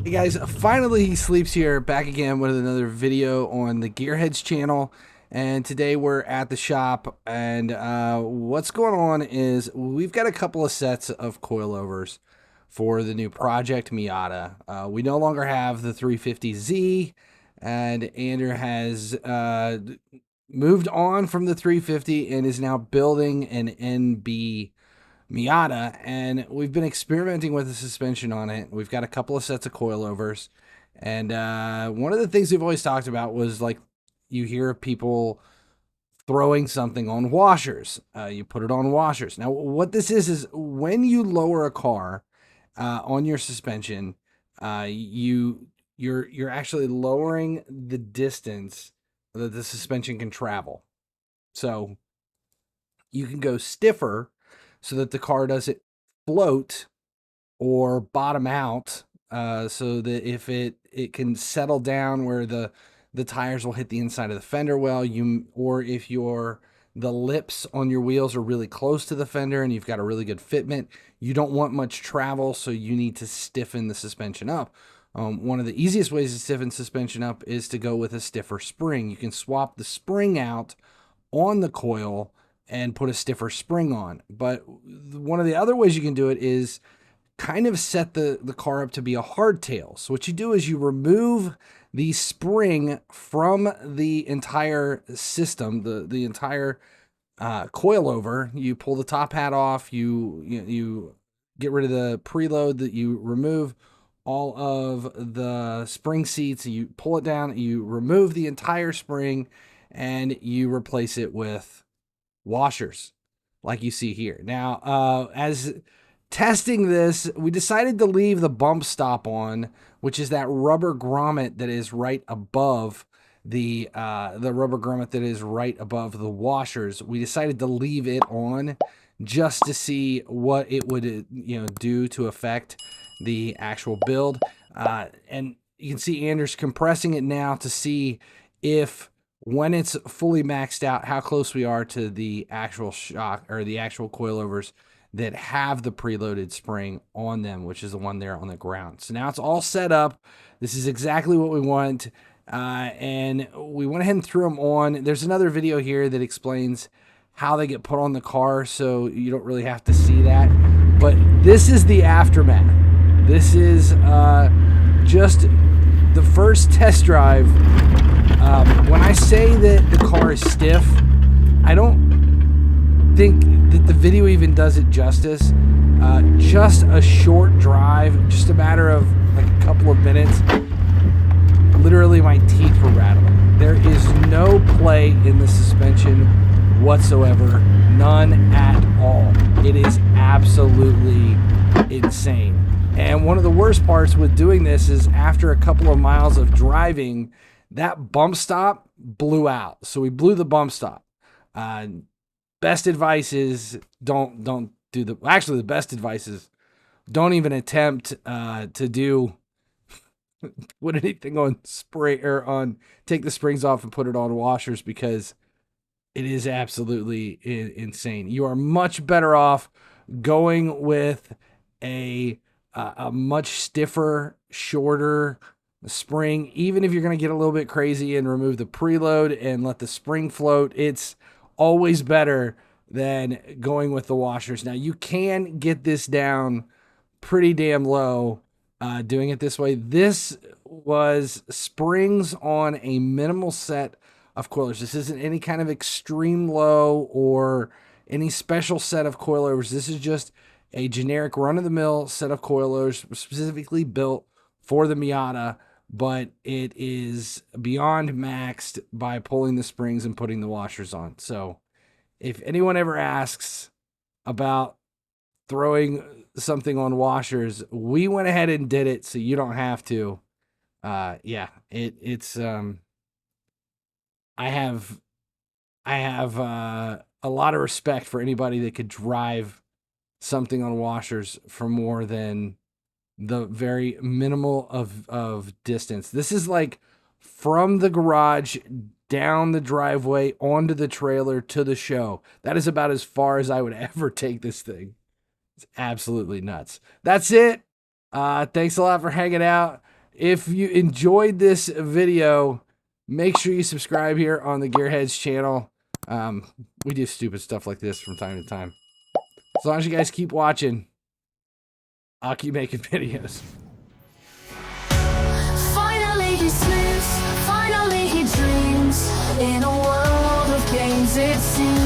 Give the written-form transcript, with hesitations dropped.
Hey guys, finally he sleeps here, back again with another video on the GearHeads channel. And today we're at the shop, and what's going on is we've got a couple of sets of coilovers for the new Project Miata. We no longer have the 350Z, and Andrew has moved on from the 350 and is now building an NB Miata, and we've been experimenting with the suspension on it. We've got a couple of sets of coilovers, and one of the things we've always talked about was, like, you hear of people throwing something on washers. You put it on washers. Now, what this is when you lower a car on your suspension, you're actually lowering the distance that the suspension can travel. So you can go stiffer so that the car doesn't float or bottom out, so that if it can settle down where the tires will hit the inside of the fender well, or if the lips on your wheels are really close to the fender and you've got a really good fitment, you don't want much travel, so you need to stiffen the suspension up. One of the easiest ways to stiffen suspension up is to go with a stiffer spring. You can swap the spring out on the coil and put a stiffer spring on. But one of the other ways you can do it is kind of set the car up to be a hardtail. So what you do is you remove the spring from the entire system, the entire coilover. You pull the top hat off, you get rid of the preload, that you remove all of the spring seats, you pull it down, you remove the entire spring, and you replace it with washers like you see here. Now, as testing this, we decided to leave the bump stop on, which is that rubber grommet that is right above the rubber grommet that is right above the washers. We decided to leave it on just to see what it would do to affect the actual build. And you can see Anders compressing it now to see if, when it's fully maxed out, how close we are to the actual shock or the actual coilovers that have the preloaded spring on them, which is the one there on the ground. So now it's all set up. This is exactly what we want. And we went ahead and threw them on. There's another video here that explains how they get put on the car, so you don't really have to see that. But this is the aftermath. This is just the first test drive. When I say that the car is stiff, I don't think that the video even does it justice. Just a short drive, just a matter of like a couple of minutes, literally my teeth were rattling. There is no play in the suspension whatsoever, none at all. It is absolutely insane. And one of the worst parts with doing this is, after a couple of miles of driving, that bump stop blew out. So we blew the bump stop. Best advice is don't do the, actually the best advice is don't even attempt to do put anything on spray or on, take the springs off and put it on washers, because it is absolutely insane. You are much better off going with a much stiffer, shorter spring. Even if you're going to get a little bit crazy and remove the preload and let the spring float, it's always better than going with the washers. Now, you can get this down pretty damn low doing it this way. This was springs on a minimal set of coilovers. This isn't any kind of extreme low or any special set of coilovers. This is just a generic run-of-the-mill set of coilovers specifically built for the Miata, but it is beyond maxed by pulling the springs and putting the washers on. So if anyone ever asks about throwing something on washers, we went ahead and did it, so you don't have to. Yeah, it's I have a lot of respect for anybody that could drive something on washers for more than the very minimal of distance. This is like from the garage down the driveway onto the trailer to the show. That is about as far as I would ever take this thing. It's absolutely nuts. That's it. Thanks a lot for hanging out. if you enjoyed this video, make sure you subscribe here on the Gearheads channel. We do stupid stuff like this from time to time. As long as you guys keep watching, I'll keep making videos. Finally he sleeps, finally he dreams. In a world of games it seems.